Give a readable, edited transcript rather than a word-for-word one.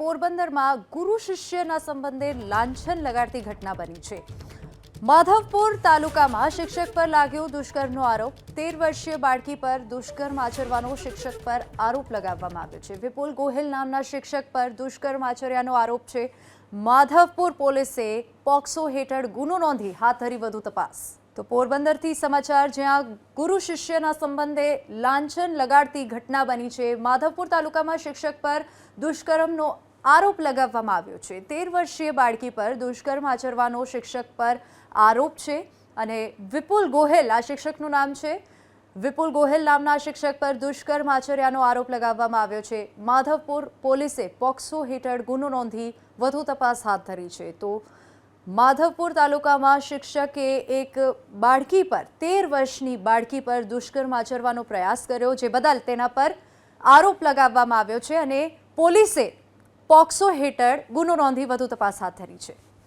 પોરબંદરમાં ગુરુ શિષ્યના સંબંધે લાંછન લગાડતી ઘટના બની છે। માધવપુર તાલુકામાં શિક્ષક પર લાગ્યો દુષ્કર્મનો આરોપ। 13 વર્ષીય બાળકી પર દુષ્કર્મ આચરવાનો શિક્ષક પર આરોપ લગાવવામાં આવ્યો છે। વિપુલ ગોહિલ નામના શિક્ષક પર દુષ્કર્મ આચર્યાનો આરોપ છે। માધવપુર પોલીસે પોક્સો હેઠળ ગુનો નોંધી હાથ ધરી વધુ તપાસ। તો પોરબંદરથી સમાચાર, જ્યાં ગુરુ શિષ્યના સંબંધે લાંછન લગાડતી ઘટના બની છે। માધવપુર તાલુકામાં શિક્ષક પર દુષ્કર્મનો આરોપ લગાવવામાં આવ્યો છે। 13 વર્ષીય બાળકી પર દુષ્કર્મ આચરવાનો શિક્ષક પર આરોપ છે અને વિપુલ ગોહિલ આ શિક્ષકનું નામ છે। વિપુલ ગોહિલ નામના શિક્ષક પર દુષ્કર્મ આચર્યાનો આરોપ લગાવવામાં આવ્યો છે। માધવપુર પોલીસે પોક્સો હેઠળ ગુનો નોંધી વધુ તપાસ હાથ ધરી છે। તો માધવપુર તાલુકામાં શિક્ષકે એક બાળકી પર 13 વર્ષની બાળકી પર દુષ્કર્મ આચરવાનો પ્રયાસ કર્યો, જે બદલ તેના પર આરોપ લગાવવામાં આવ્યો છે અને પોલીસે પોક્સો હેઠળ ગુનો નોંધી વધુ તપાસ હાથ ધરી છે।